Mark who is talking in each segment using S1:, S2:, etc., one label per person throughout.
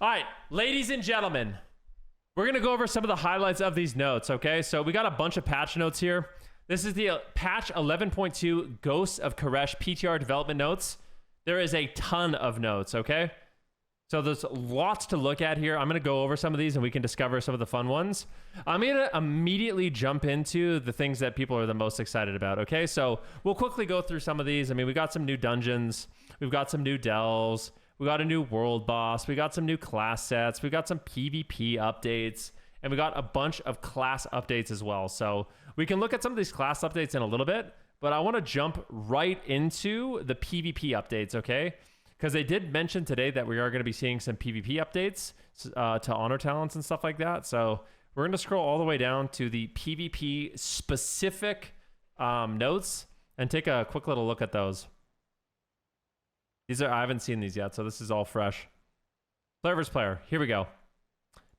S1: All right, ladies and gentlemen, we're going to go over some of the highlights of these notes, okay? So we got a bunch of patch notes here. This is the patch 11.2 Ghosts of Koresh PTR development notes. There is a ton of notes, okay? So there's lots to look at here. I'm going to go over some of these and we can discover some of the fun ones. I'm going to immediately jump into the things that people are the most excited about, okay? So we'll quickly go through some of these. I mean, we got some new dungeons. We've got some new delves. We got a new world boss. We got some new class sets. We got some PvP updates. And we got a bunch of class updates as well. So we can look at some of these class updates in a little bit, but I want to jump right into the PvP updates, okay? Because they did mention today that we are going to be seeing some PvP updates to honor talents and stuff like that. So we're going to scroll all the way down to the PvP specific notes and take a quick little look at those. I haven't seen these yet, so this is all fresh. Player versus player. Here we go.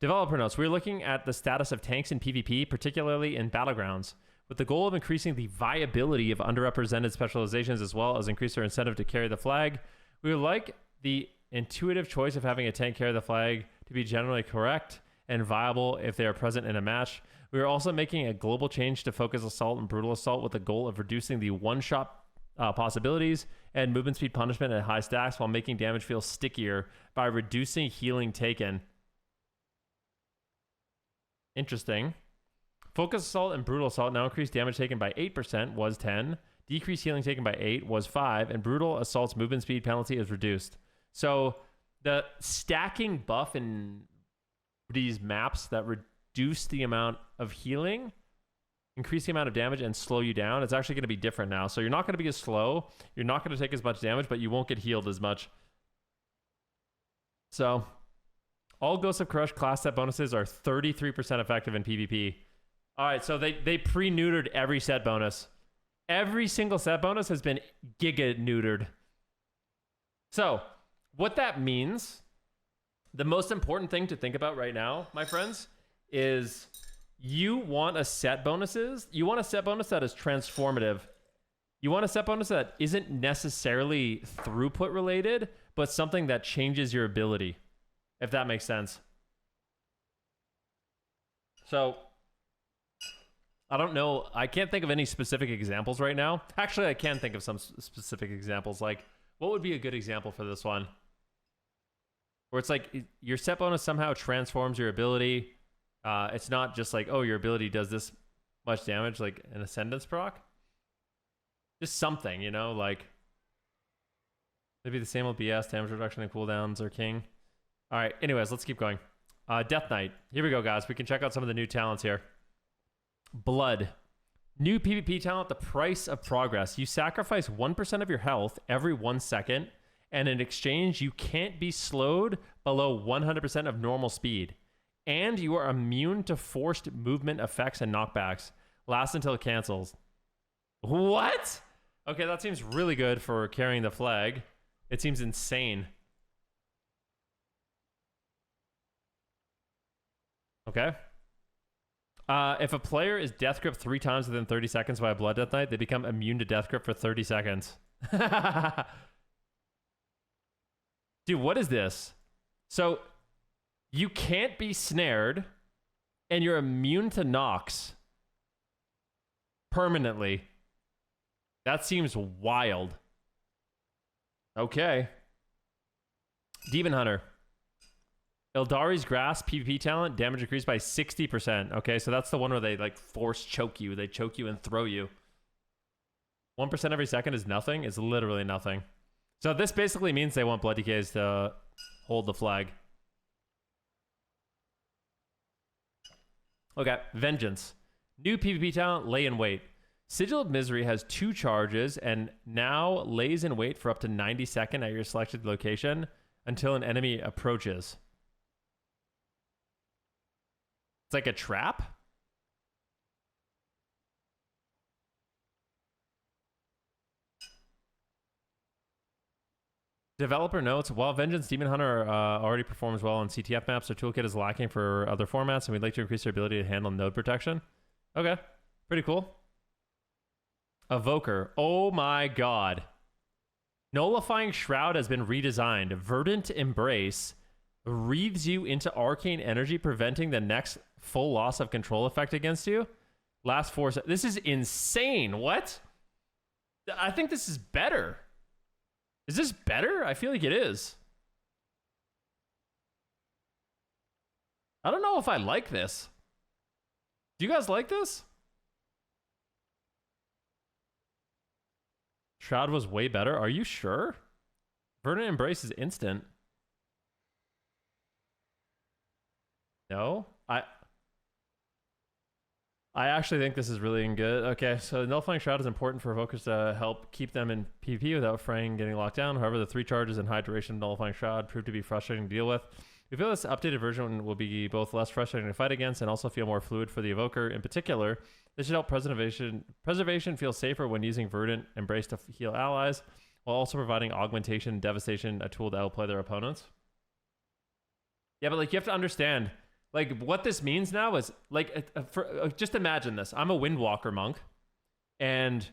S1: Developer notes. We're looking at the status of tanks in PvP, particularly in battlegrounds, with the goal of increasing the viability of underrepresented specializations as well as increase their incentive to carry the flag. We would like the intuitive choice of having a tank carry the flag to be generally correct and viable if they are present in a match. We are also making a global change to focus assault and brutal assault with the goal of reducing the one-shot possibilities and movement speed punishment at high stacks while making damage feel stickier by reducing healing taken. Interesting. Focus assault and brutal assault now increase damage taken by 8%, was 10. Decrease healing taken by 8 was 5, and brutal assault's movement speed penalty is reduced. So the stacking buff in these maps that reduce the amount of healing, increase the amount of damage, and slow you down, it's actually going to be different now. So you're not going to be as slow, you're not going to take as much damage, but you won't get healed as much. So all Ghosts of Koresh class set bonuses are 33% effective in PvP. All right, so they pre-neutered every set bonus. Every single set bonus has been giga-neutered. So what that means, the most important thing to think about right now, my friends, is you want a set bonus that is transformative. You want a set bonus that isn't necessarily throughput related, but something that changes your ability, if that makes sense. So I don't know. I can't think of any specific examples right now. Actually, I can think of some specific examples. Like, what would be a good example for this one? Where it's like your set bonus somehow transforms your ability. It's not just like, oh, your ability does this much damage, like an Ascendance proc. Just something, you know, like maybe the same old BS, damage reduction and cooldowns are king. All right, anyways, let's keep going. Death Knight. Here we go, guys. We can check out some of the new talents here. Blood. New PvP talent, the price of progress. You sacrifice 1% of your health every 1 second, and in exchange, you can't be slowed below 100% of normal speed. And you are immune to forced movement effects and knockbacks. Lasts until it cancels. What? Okay, that seems really good for carrying the flag. It seems insane. Okay. If a player is death grip 3 times within 30 seconds by a Blood Death Knight, they become immune to death grip for 30 seconds. Dude, what is this? So you can't be snared, and you're immune to knocks permanently. That seems wild. Okay. Demon Hunter. Eldari's Grasp PvP talent, damage increased by 60%. Okay, so that's the one where they like force choke you. They choke you and throw you. 1% every second is nothing. It's literally nothing. So this basically means they want Blood DKs to hold the flag. Okay, Vengeance. New PvP talent, Lay in Wait. Sigil of Misery has 2 charges and now lays in wait for up to 90 seconds at your selected location until an enemy approaches. It's like a trap? Developer notes, while Vengeance Demon Hunter already performs well on CTF maps, their toolkit is lacking for other formats, and we'd like to increase their ability to handle node protection. Okay, pretty cool. Evoker. Oh my god. Nullifying Shroud has been redesigned. Verdant Embrace Wreathes you into arcane energy, preventing the next full loss of control effect against you. Last 4 seconds. This is insane. What? I think this is better. Is this better? I feel like it is. I don't know if I like this. Do you guys like this? Shroud was way better. Are you sure? Verdant Embrace is instant. No? I actually think this is really good. Okay, so nullifying shroud is important for evokers to help keep them in PvP without fraying getting locked down. However, the 3 charges and high duration of nullifying shroud proved to be frustrating to deal with. We feel this updated version will be both less frustrating to fight against and also feel more fluid for the evoker. In particular, this should help preservation feel safer when using Verdant Embrace to heal allies, while also providing augmentation and devastation, a tool to outplay their opponents. Yeah, but like you have to understand, like what this means now is like, just imagine this. I'm a Windwalker monk, and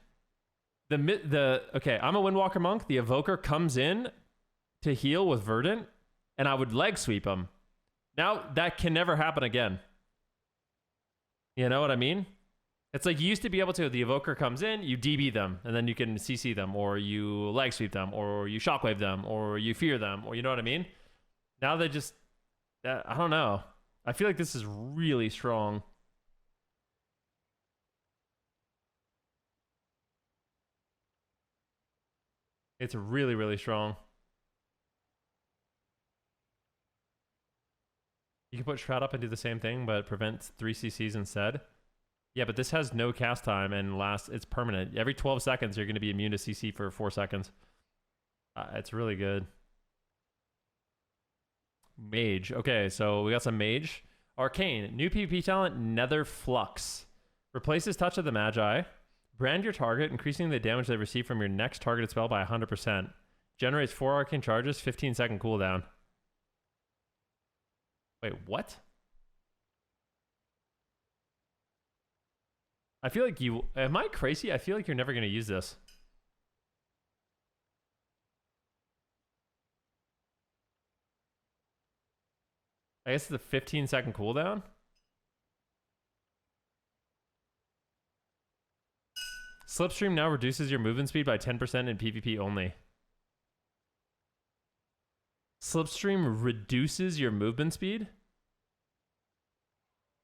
S1: I'm a Windwalker monk. The evoker comes in to heal with Verdant, and I would leg sweep him. Now that can never happen again. You know what I mean? It's like you used to be able to, the evoker comes in, you DB them, and then you can CC them, or you leg sweep them, or you shockwave them, or you fear them, or you know what I mean? Now they just, I don't know. I feel like this is really strong. It's really, really strong. You can put Shroud up and do the same thing, but prevent 3 CCs instead. Yeah, but this has no cast time and it's permanent. Every 12 seconds, you're going to be immune to CC for 4 seconds. It's really good. Mage. Okay, so we got some Mage. Arcane. New PvP talent, Nether Flux. Replaces Touch of the Magi. Brand your target, increasing the damage they receive from your next targeted spell by 100%. Generates 4 arcane charges, 15-second cooldown. Wait, what? I feel like you... Am I crazy? I feel like you're never going to use this. I guess it's the 15-second cooldown? Slipstream now reduces your movement speed by 10% in PvP only. Slipstream reduces your movement speed?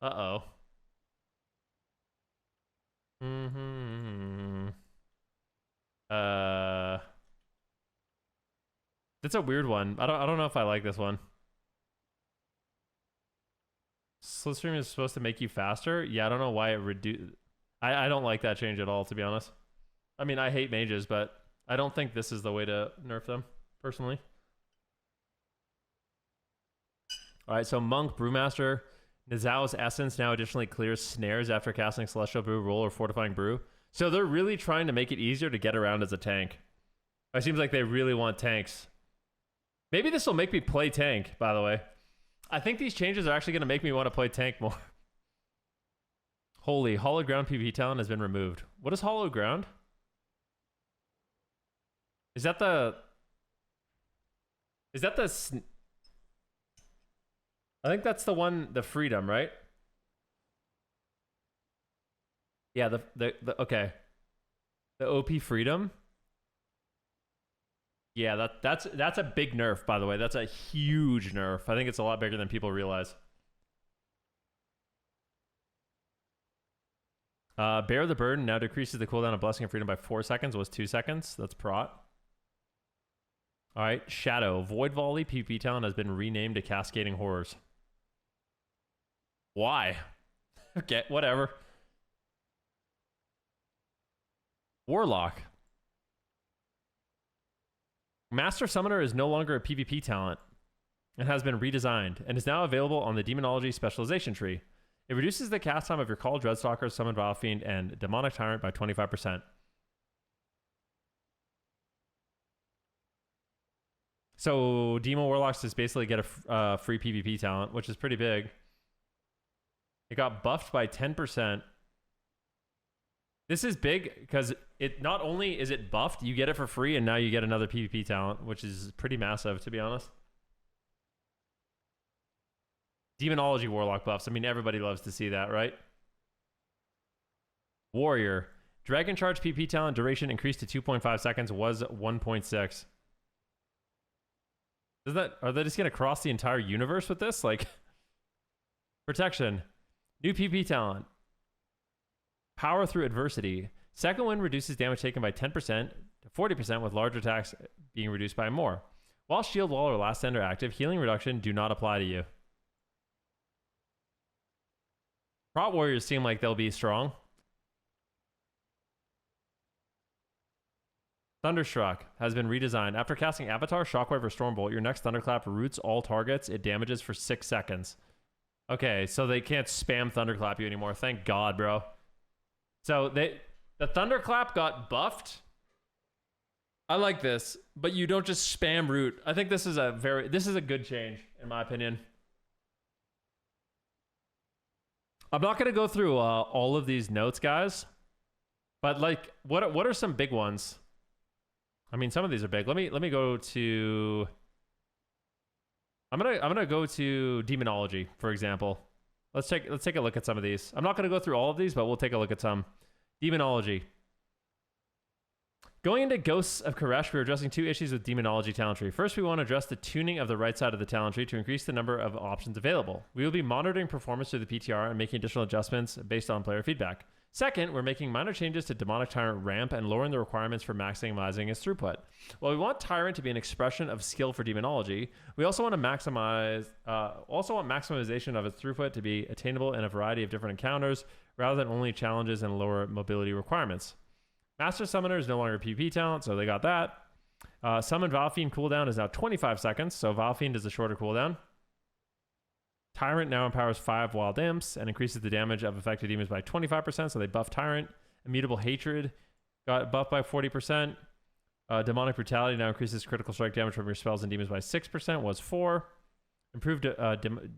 S1: Uh-oh. That's a weird one. I don't know if I like this one. Slipstream is supposed to make you faster? Yeah, I don't know why it reduced. I don't like that change at all, to be honest. I mean, I hate mages, but I don't think this is the way to nerf them, personally. Alright, so Monk, Brewmaster. Nizao's Essence now additionally clears snares after casting Celestial Brew, Roll, or Fortifying Brew. So they're really trying to make it easier to get around as a tank. It seems like they really want tanks. Maybe this will make me play tank, by the way. I think these changes are actually going to make me want to play tank more. Holy, Hollow Ground PvP talent has been removed. What is Hollow Ground? Is that the... I think that's the one, the Freedom, right? Yeah, okay. The OP Freedom. Yeah, that's a big nerf, by the way. That's a huge nerf. I think it's a lot bigger than people realize. Bear the Burden now decreases the cooldown of Blessing of Freedom by 4 seconds. It was 2 seconds. That's prot. Alright, Shadow. Void Volley PvP talent has been renamed to Cascading Horrors. Why? Okay, whatever. Warlock. Master Summoner is no longer a PvP talent and has been redesigned and is now available on the Demonology Specialization tree. It reduces the cast time of your Call Dreadstalker, Summon Vile Fiend, and Demonic Tyrant by 25%. So Demo Warlocks just basically get a free PvP talent, which is pretty big. It got buffed by 10%. This is big because it not only is it buffed, you get it for free, and now you get another PvP talent, which is pretty massive, to be honest. Demonology Warlock buffs. I mean, everybody loves to see that, right? Warrior. Dragon Charge PP talent duration increased to 2.5 seconds, was 1.6. Are they just going to cross the entire universe with this? Like, protection. New PP talent. Power through adversity. Second wind reduces damage taken by 10% to 40% with large attacks being reduced by more. While shield wall or last stand are active, healing reduction do not apply to you. Prot warriors seem like they'll be strong. Thunderstruck has been redesigned. After casting Avatar, Shockwave, or Stormbolt, your next Thunderclap roots all targets. It damages for 6 seconds. Okay, so they can't spam Thunderclap you anymore. Thank God, bro. So the Thunderclap got buffed. I like this, but you don't just spam root. I think this is a good change, in my opinion. I'm not gonna go through all of these notes, guys, but like, what are some big ones? I mean, some of these are big. Let me go to. I'm gonna go to demonology, for example. Let's take a look at some of these. I'm not gonna go through all of these, but we'll take a look at some. Demonology. Going into Ghosts of Koresh, we're addressing 2 issues with Demonology talent tree. First, we want to address the tuning of the right side of the talent tree to increase the number of options available. We will be monitoring performance through the PTR and making additional adjustments based on player feedback. Second, we're making minor changes to Demonic Tyrant ramp and lowering the requirements for maximizing its throughput. While we want Tyrant to be an expression of skill for Demonology, we also want maximization of its throughput to be attainable in a variety of different encounters rather than only challenges and lower mobility requirements. Master Summoner is no longer a PvP talent, so they got that. Summon Valfiend cooldown is now 25 seconds, so Valfiend is a shorter cooldown. Tyrant now empowers 5 wild imps and increases the damage of affected demons by 25%, so they buff Tyrant. Immutable Hatred got buffed by 40%. Demonic Brutality now increases critical strike damage from your spells and demons by 6%, was 4. Improved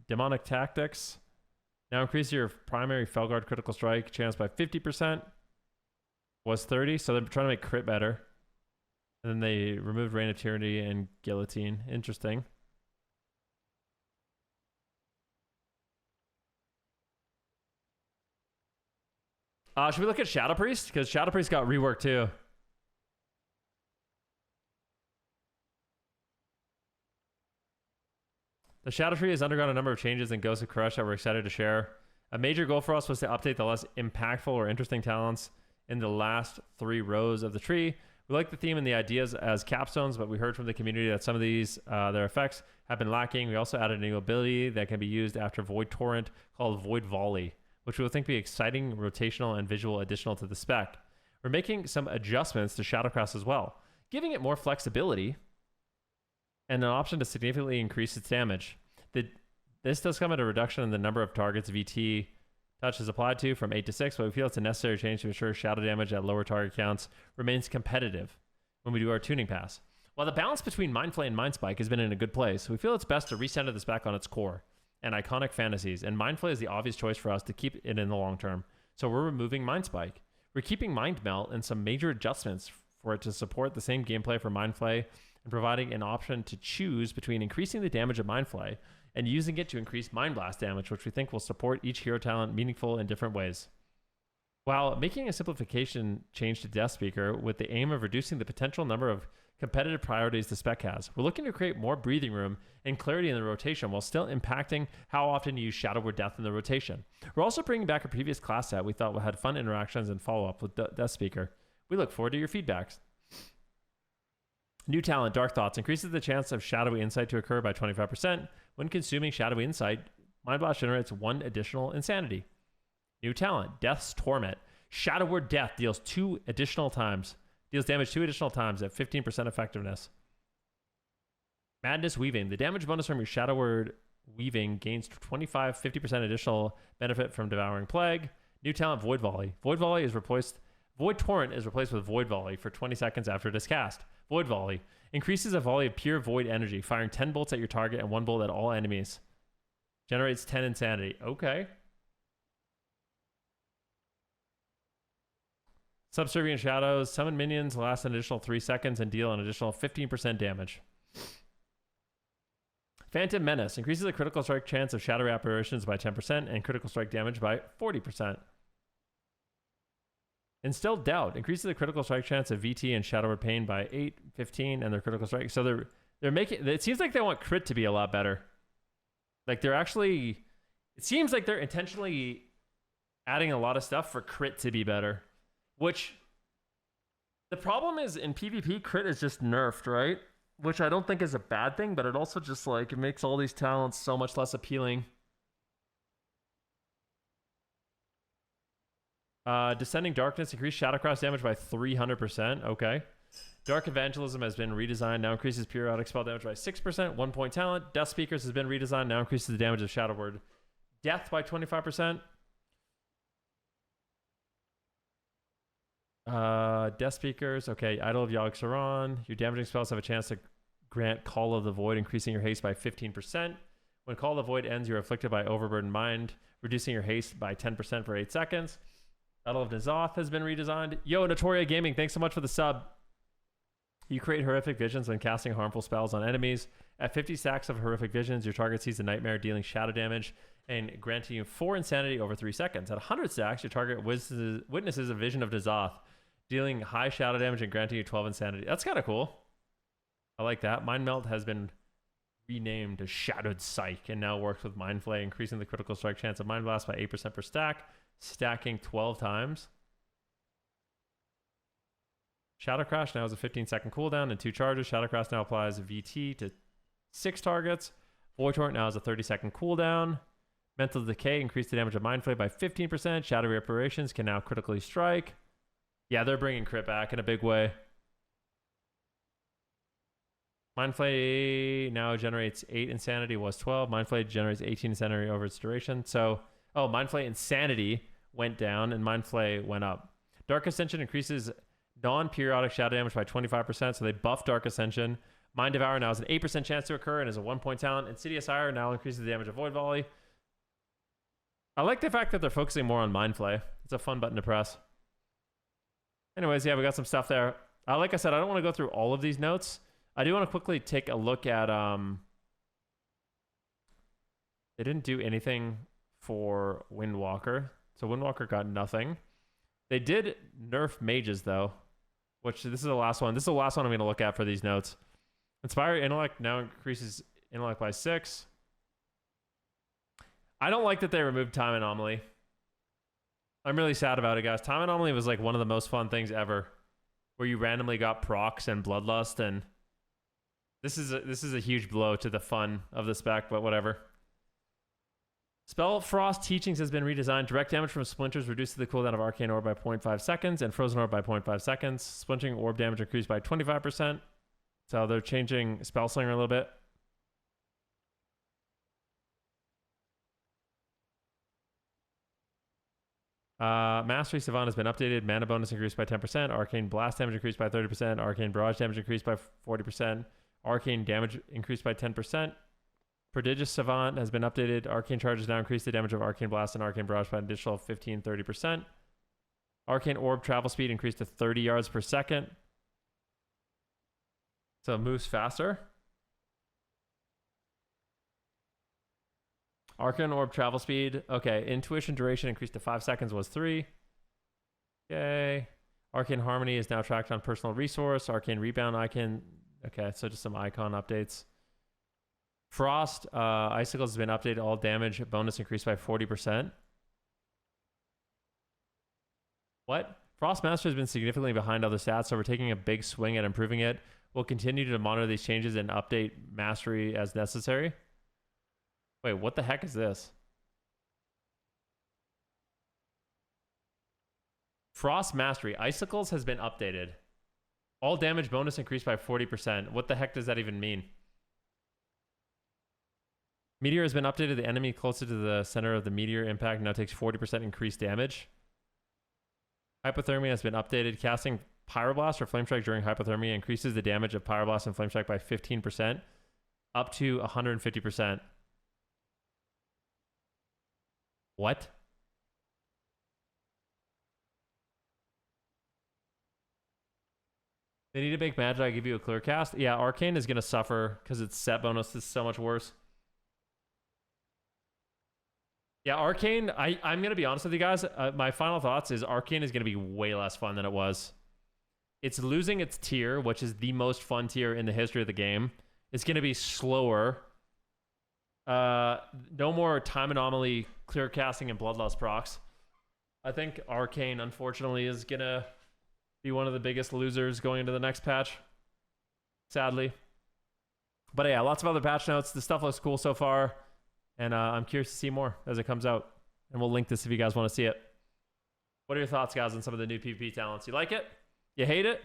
S1: Demonic Tactics now increases your primary Felguard critical strike chance by 50%, was 30, so they're trying to make crit better. And then they removed Reign of Tyranny and Guillotine. Interesting. Should we look at Shadow Priest? Because Shadow Priest got reworked too. The Shadow Tree has undergone a number of changes in Ghosts of Koresh that we're excited to share. A major goal for us was to update the less impactful or interesting talents in the last 3 rows of the tree. We like the theme and the ideas as capstones, but we heard from the community that some of these, their effects have been lacking. We also added a new ability that can be used after Void Torrent called Void Volley, which we think be exciting, rotational, and visual additional to the spec. We're making some adjustments to Shadowcross as well, giving it more flexibility and an option to significantly increase its damage. This does come at a reduction in the number of targets VT touch is applied to from 8 to 6, but we feel it's a necessary change to ensure shadow damage at lower target counts remains competitive when we do our tuning pass. While the balance between Mindflay and Mindspike has been in a good place, we feel it's best to recenter this back on its core and iconic fantasies, and Mindflay is the obvious choice for us to keep it in the long term. So we're removing Mindspike. We're keeping Mind Melt and some major adjustments for it to support the same gameplay for Mindflay and providing an option to choose between increasing the damage of Mindflay and using it to increase Mind Blast damage, which we think will support each hero talent meaningful in different ways. While making a simplification change to Death Speaker with the aim of reducing the potential number of competitive priorities the spec has, we're looking to create more breathing room and clarity in the rotation while still impacting how often you use Shadow Word Death in the rotation. We're also bringing back a previous class set we thought had fun interactions and follow-up with Death Speaker. We look forward to your feedbacks. New talent, Dark Thoughts, increases the chance of Shadowy Insight to occur by 25%. When consuming Shadowy Insight, Mind Blast generates 1 additional insanity. New talent, Death's Torment. Shadow Word Death deals 2 additional times. Deals damage 2 additional times at 15% effectiveness. Madness Weaving. The damage bonus from your Shadow Word Weaving gains 50% additional benefit from Devouring Plague. New talent, Void Volley. Void Torrent is replaced with Void Volley for 20 seconds after it is cast. Void Volley increases a volley of pure void energy, firing 10 bolts at your target and 1 bolt at all enemies. Generates 10 insanity. Okay. Subservient Shadows. Summon minions, last an additional 3 seconds, and deal an additional 15% damage. Phantom Menace increases the critical strike chance of shadowy apparitions by 10% and critical strike damage by 40%. Instilled Doubt increases the critical strike chance of VT and Shadow Word Pain by 8, 15, and their critical strike. So they're making, it seems like they want crit to be a lot better. Like they're actually, it seems like they're intentionally adding a lot of stuff for crit to be better. Which, the problem is in PvP, crit is just nerfed, right? Which I don't think is a bad thing, but it also just like, it makes all these talents so much less appealing. Descending Darkness increased Shadowcross damage by 300%. Okay. Dark Evangelism has been redesigned, now increases periodic spell damage by 6%. 1 point talent. Death Speakers has been redesigned, now increases the damage of Shadow Word Death by 25%. Death Speakers. Okay. Idol of Yogg-Saron. Your damaging spells have a chance to grant Call of the Void, increasing your haste by 15%. When Call of the Void ends, you're afflicted by Overburdened Mind, reducing your haste by 10% for 8 seconds. Idol of N'Zoth has been redesigned. Yo, Notoria Gaming, thanks so much for the sub. You create horrific visions when casting harmful spells on enemies. At 50 stacks of horrific visions, your target sees a nightmare dealing shadow damage and granting you 4 insanity over 3 seconds. At 100 stacks, your target witnesses a vision of N'Zoth, dealing high shadow damage and granting you 12 insanity. That's kind of cool. I like that. Mind Melt has been renamed to Shadowed Psych and now works with Mind Flay, increasing the critical strike chance of Mind Blast by 8% per stack, stacking 12 times. Shadow Crash now has a 15-second cooldown and 2 charges. Shadow Crash now applies VT to 6 targets. Void Torrent now has a 30-second cooldown. Mental Decay increased the damage of Mind Flay by 15%. Shadowy Reparations can now critically strike. Yeah, they're bringing crit back in a big way. Mind Flay now generates 8 insanity, was 12. Mind Flay generates 18 insanity over its duration. So, Mind Flay insanity went down and Mind Flay went up. Dark Ascension increases non-periodic shadow damage by 25%, so they buffed Dark Ascension. Mind Devour now has an 8% chance to occur and is a 1-point talent. Insidious Ire now increases the damage of Void Volley. I like the fact that they're focusing more on Mind Flay. It's a fun button to press. Anyways, yeah, we got some stuff there. Like I said, I don't want to go through all of these notes. I do want to quickly take a look at... They didn't do anything for Windwalker. So Windwalker got nothing. They did nerf mages, though. Which, this is the last one. This is the last one I'm going to look at for these notes. Inspire Intellect now increases Intellect by 6. I don't like that they removed Time Anomaly. I'm really sad about it, guys. Time Anomaly was like one of the most fun things ever. Where you randomly got procs and Bloodlust, and... This is a huge blow to the fun of the spec, but whatever. Spell Frost Teachings has been redesigned. Direct damage from Splinters reduces the cooldown of Arcane Orb by 0.5 seconds and Frozen Orb by 0.5 seconds. Splintering Orb damage increased by 25%. So they're changing Spell Slinger a little bit. Mastery Savant has been updated. Mana bonus increased by 10%. Arcane Blast damage increased by 30%. Arcane Barrage damage increased by 40%. Arcane damage increased by 10%. Prodigious Savant has been updated. Arcane charges now increase the damage of Arcane Blast and Arcane Barrage by an additional 15-30%. Arcane Orb travel speed increased to 30 yards per second. So it moves faster. Arcane Orb travel speed. Okay, Intuition duration increased to 5 seconds, was 3. Okay. Arcane Harmony is now tracked on Personal Resource. Arcane Rebound icon. Okay, so just some icon updates. Frost Icicles has been updated. All damage bonus increased by 40%. What? Frost Master has been significantly behind other stats, so we're taking a big swing at improving it. We'll continue to monitor these changes and update Mastery as necessary. Wait, what the heck is this? Frost Mastery. Icicles has been updated. All damage bonus increased by 40%. What the heck does that even mean? Meteor has been updated. The enemy closer to the center of the meteor impact now takes 40% increased damage. Hypothermia has been updated. Casting Pyroblast or Flame Strike during hypothermia increases the damage of Pyroblast and Flame Strike by 15%, up to 150%. What? They need to make Magi give you a clear cast. Yeah, Arcane is going to suffer because its set bonus is so much worse. Yeah, Arcane, I'm going to be honest with you guys. My final thoughts is Arcane is going to be way less fun than it was. It's losing its tier, which is the most fun tier in the history of the game. It's going to be slower. No more time anomaly, clear casting, and bloodlust procs. I think Arcane, unfortunately, is going to be one of the biggest losers going into the next patch. Sadly. But yeah, lots of other patch notes. The stuff looks cool so far. And I'm curious to see more as it comes out. And we'll link this if you guys want to see it. What are your thoughts, guys, on some of the new PvP talents? You like it? You hate it?